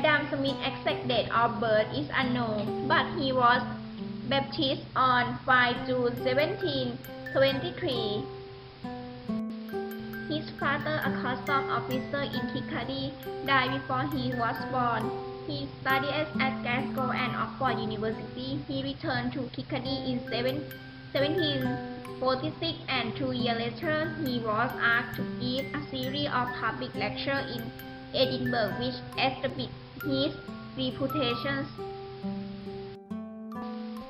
Adam Smith's exact date of birth is unknown, but he was baptized on 5 June 1723. His father, a customs officer in Picardy, died before he was born. He studied at Glasgow and Oxford University. He returned to Picardy in 1746, and 2 years later he was asked to give a series of public lectures in Edinburgh, which established his reputation.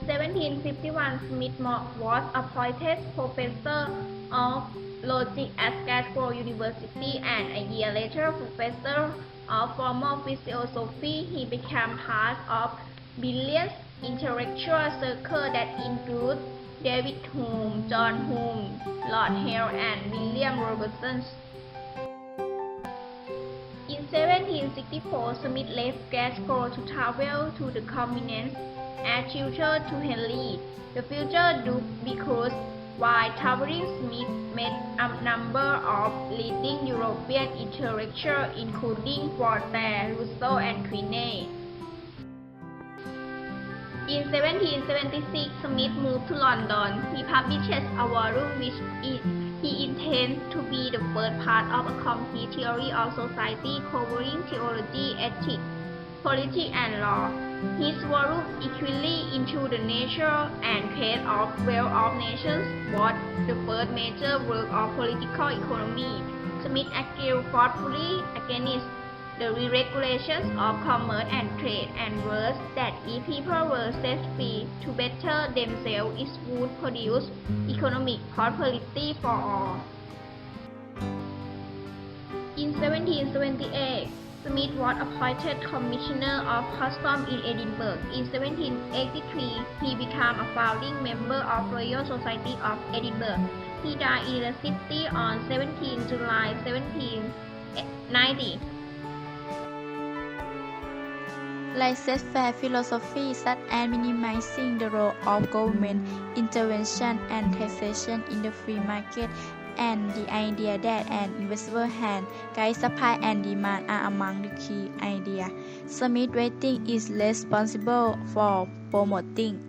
1751, Smith was appointed professor of logic at Glasgow University, and a year later professor of formal philosophy. He became part of brilliant intellectual circle that include David Hume, John Hume, Lord Hale, and William Robertson. In 1764, Smith left Glasgow to travel to the continent as tutor to Henry, the future Duke, because while traveling, Smith met a number of leading European intellectuals, including Voltaire, Rousseau, and Keynes. In 1776, Smith moved to London. He published a volume which he intends to be the first part of a complete theory of society covering theology, ethics, politics, and law. His volume equally into the nature and case of wealth of nations was the first major work of political economy. Smith argued forcefully against the deregulations of commerce and trade, and warned that if people were set free to better themselves, it would produce economic prosperity for all. In 1778, Smith was appointed Commissioner of Customs in Edinburgh. In 1783, he became a founding member of Royal Society of Edinburgh. He died in the city on 17 July 1790. Laissez-faire philosophy such as minimizing the role of government intervention and taxation in the free market, and the idea that an invisible hand guides supply and demand are among the key ideas Smith's writing is responsible for promoting.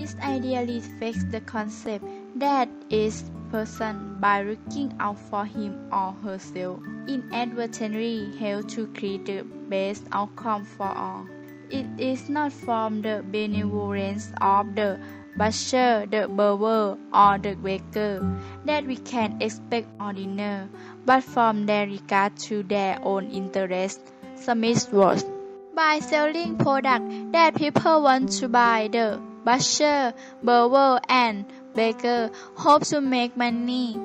This idea reflects the concept that each person, by looking out for him or herself, inadvertently helps to create the best outcome for all. It is not from the benevolence of the butcher, the barber, or the baker that we can expect ordinary, but from their regard to their own interests. Smith wrote, by selling products that people want to buy, the butcher, barber, and baker hope to make money.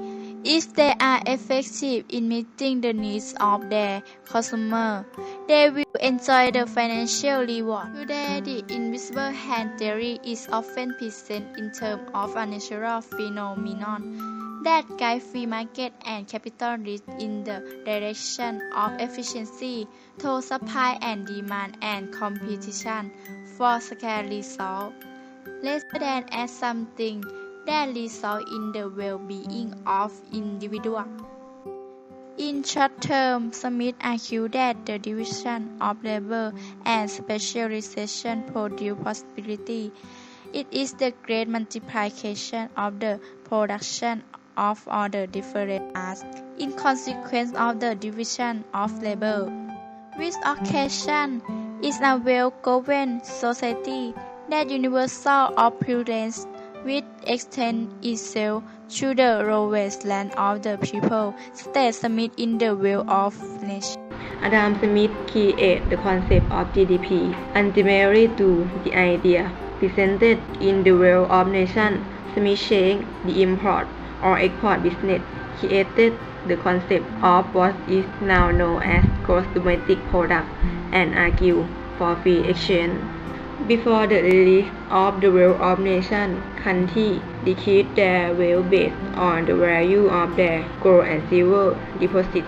If they are effective in meeting the needs of their customer, they will enjoy the financial reward. Today, the invisible hand theory is often presented in terms of a natural phenomenon that guide free market and capitalism in the direction of efficiency through supply and demand and competition for scarce resources, rather than as something that result in the well-being of individuals. In short term, Smith argued that the division of labor and specialization produce prosperity. It is the great multiplication of the production of all the different arts in consequence of the division of labor, which occasion is a well-governed society that universal opulence which extends itself to the lowest land of the people, states Smith in The Wealth of Nations. Adam Smith created the concept of GDP, ultimately to the idea presented in The Wealth of Nations. Smith changed the import or export business, created the concept of what is now known as gross domestic product, and argued for free exchange. Before the release of The Wealth of Nations, countries decreased their wealth based on the value of their gold and silver deposits.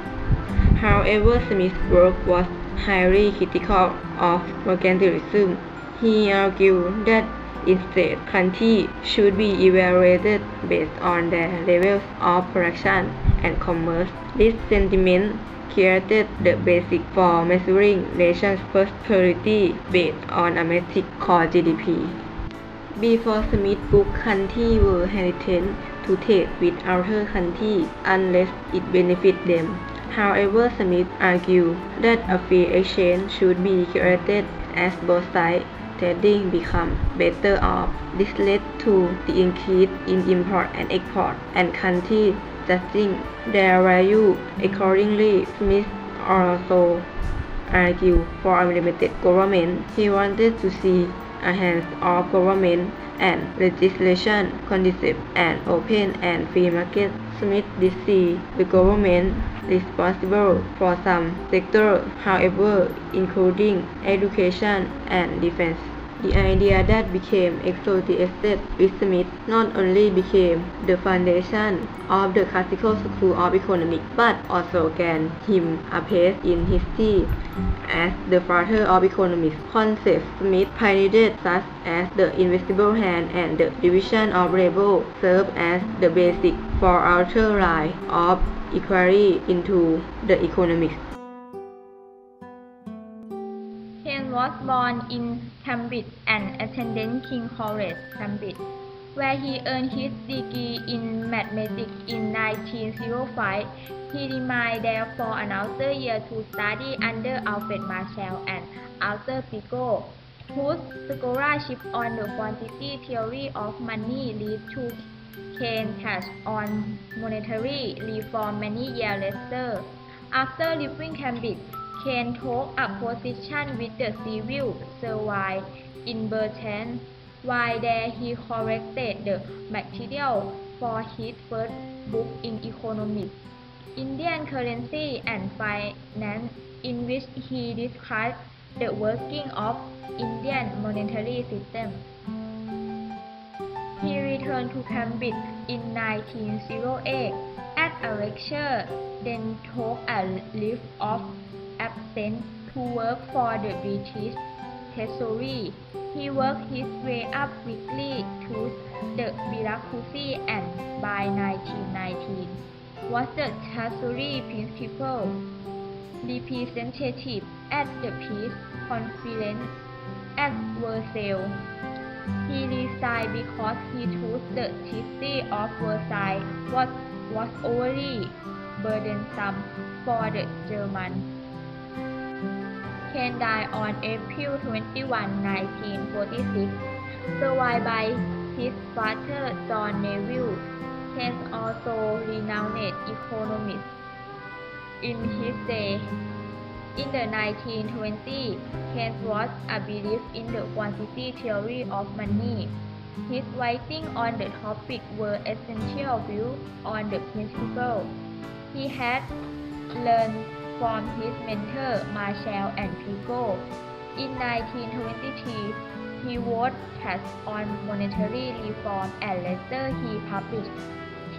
However, Smith's work was highly critical of mercantilism. He argued that Instead, countries should be evaluated based on their levels of production and commerce. This sentiment created the basis for measuring nations' prosperity based on a metric called GDP. Before Smith's book, countries were hesitant to trade with other countries unless it benefits them. However, Smith argued that a free exchange should be created as both sides trading become better off. This led to the increase in import and export, and countries judging their value accordingly. Smith also argued for unlimited government. He wanted to see a hands-off government and legislation concept an open and free market. Smith did see the government responsible for some sectors, however, including education and defense. The idea that became associated with Smith not only became the foundation of the classical school of economics, but also gained him a place in history as the father of economics. Concepts Smith pioneered, such as the invisible hand and the division of labor, serve as the basis for outer line of equality into the economics. Keynes was born in Cambridge and attended King's College, Cambridge, where he earned his degree in mathematics in 1905. He remained there for another year to study under Alfred Marshall and Arthur Picot, whose scholarship on the quantity theory of money led to Keynes' touch on monetary reform many years later. After leaving Cambridge, Keynes took up position with the civil service in Britain. While there, he collected the material for his first book in economics, Indian Currency and Finance, in which he described the working of Indian monetary system. He returned to Cambridge in 1908 at a lecture, then took a leave of absence to work for the British Treasury. He worked his way up quickly through the bureaucracy and by 1919 was the Treasury Principal Representative at the Peace Conference at Versailles. He resigned because he thought the Treaty of Versailles was overly burdensome for the Germans. Keynes died on April 21, 1946, survived by his father John Neville. Keynes also renowned economist in his day. In the 1920s, Keynes was a believer in the quantity theory of money. His writings on the topic were essential views on the principle. He had learned from his mentor Marshall and Picot. In 1923, he wrote texts on monetary reform and later he published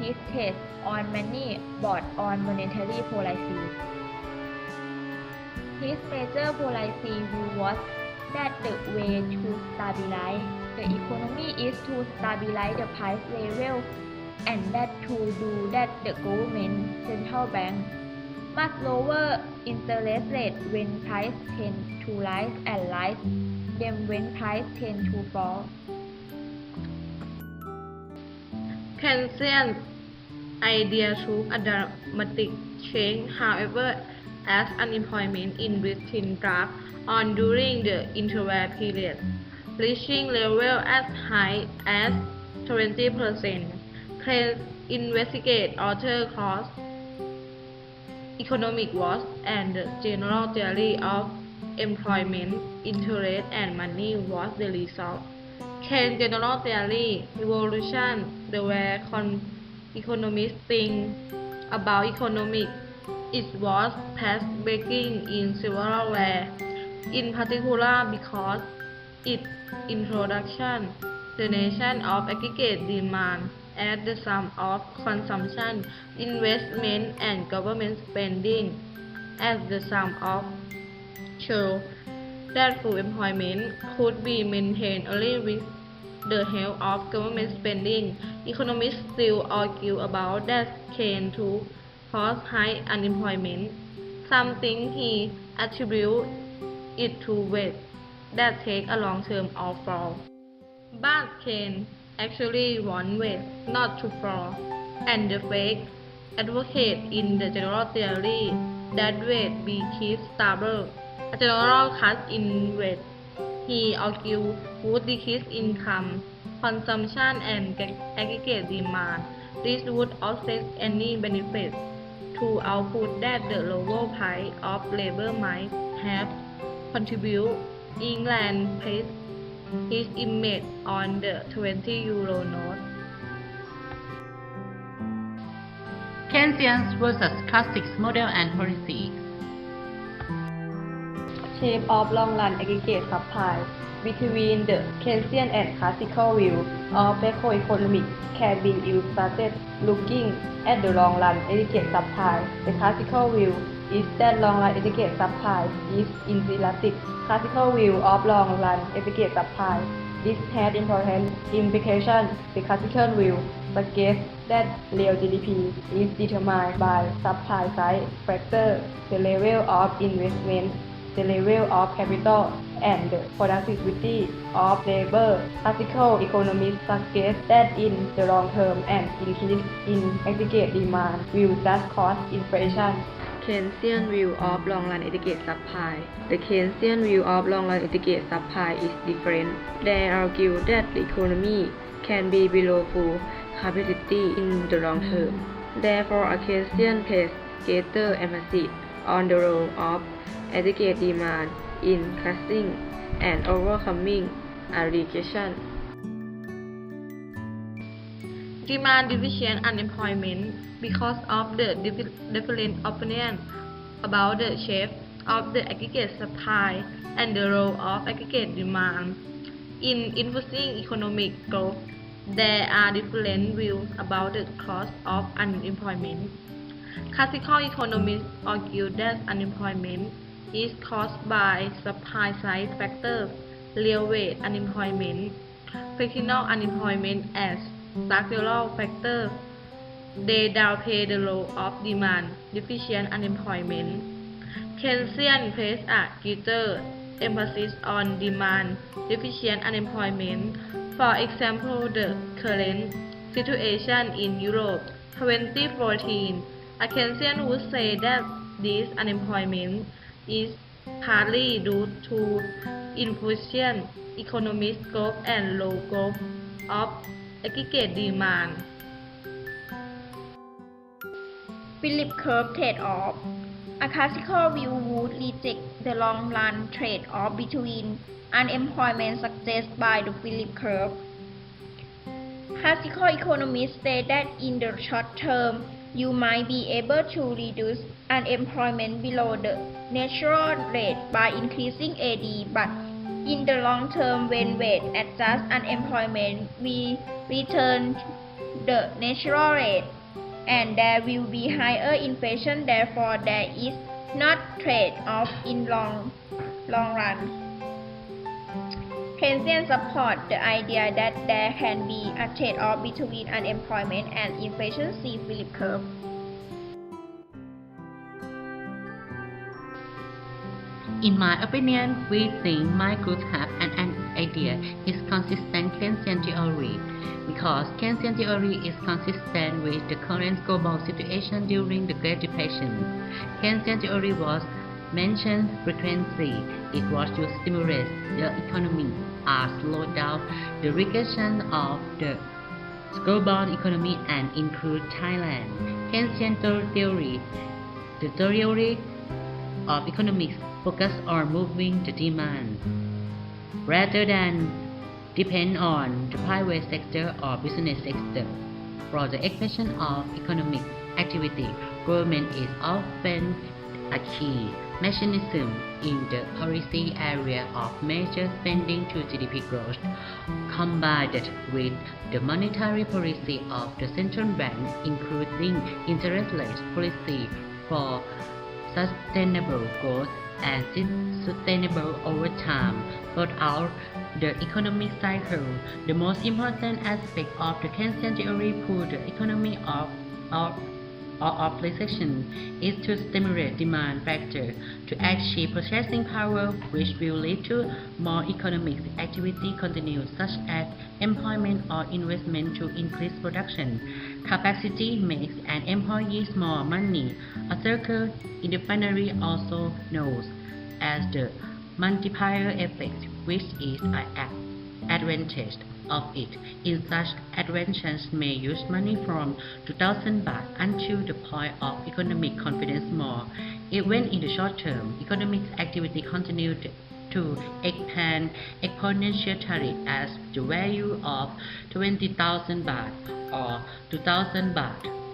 his thesis on money brought on monetary policy. His major policy view was that the way to stabilize the economy is to stabilize the price level, and that to do that the government central bank must lower interest rate when price tend to rise and rise them when price tend to fall. Keynesian idea took a dramatic change, however, as unemployment in Britain dropped on during the interwar period, reaching levels as high as 20%. Keynes investigated author cross economic was and the general theory of employment, interest, and money was the result. Keynes' general theory revolution the way economists think about economics. It was path-breaking in several ways, in particular because its introduction the notion of aggregate demand as the sum of consumption, investment, and government spending as the sum of showed that full employment could be maintained only with the health of government spending. Economists still argue about that Keynes to cause high unemployment. Some think he attributes it to weight that take a long term of fall. But Keynes actually wants weight not to fall, and the fake advocate in the general theory that weight be keep stable. A general cut in weight, he argued, would decrease income, consumption and aggregate demand. This would offset any benefits to output that the lower price of labor might have contributed. England placed his image on the 20 euro note. Keynesians versus classics model and policies. Shape of long run aggregate supply between the Keynesian and classical view of macroeconomics can be illustrated looking at the long run aggregate supply. The classical view is that long run aggregate supply is inelastic. Classical view of long run aggregate supply. This has important implications. The classical view suggests that real GDP is determined by supply side factors, the level of investment, the level of capital, and the productivity of labor. Classical economists suggest that in the long term an increase in aggregate demand will just cause inflation. Keynesian view of long run aggregate supply. The Keynesian view of long run aggregate supply is different. They argue that the economy can be below full capacity in the long term. Therefore, a Keynesian places greater emphasis on the role of aggregate demand in cushioning and overcoming a recession. Demand deficient unemployment because of the different opinions about the shape of the aggregate supply and the role of aggregate demand in influencing economic growth. There are different views about the cause of unemployment. Classical economists argue that unemployment is caused by supply side factors, real wage unemployment, fractional unemployment as structural factors. They downplay the role of demand deficient unemployment. Keynesian place a greater emphasis on demand deficient unemployment. For example, the current situation in Europe 2014, a Keynesian would say that this unemployment is partly due to insufficient economic growth and low growth of aggregate demand. Philip curve trade-off. A classical view would reject the long-run trade-off between unemployment suggested by the Philip curve. Classical economists say that in the short term, you might be able to reduce unemployment below the natural rate by increasing AD, but in the long term, when wage adjusts, unemployment will return the natural rate, and there will be higher inflation. Therefore, there is not trade-off in long run. Keynesians support the idea that there can be a trade-off between unemployment and inflation. See Philip curve. In my opinion, we think my group have an idea is consistent Keynesian theory because Keynesian theory is consistent with the current global situation during the Great Depression. Keynesian theory was mentioned frequently. It was to stimulate the economy or slow down the regression of the global economy and include Thailand. Keynesian theory, the theory of economics focus on moving the demand rather than depend on the private sector or business sector. For the expansion of economic activity, government is often a key mechanism in the policy area of major spending to GDP growth, combined with the monetary policy of the central bank, including interest rate policy for sustainable growth and sustainable over time. Without the economic cycle. The most important aspect of the Keynesian theory puts the economy of recession is to stimulate demand factor to achieve purchasing power, which will lead to more economic activity continued, such as employment or investment to increase production capacity makes an employee more money. A circle in the binary also known as the multiplier effect, which is an advantage of it. In such advantages may use money from 2,000 baht until the point of economic confidence more. Even in the short term, economic activity continued to expand exponentially as the value of 20,000 baht or 2,000 baht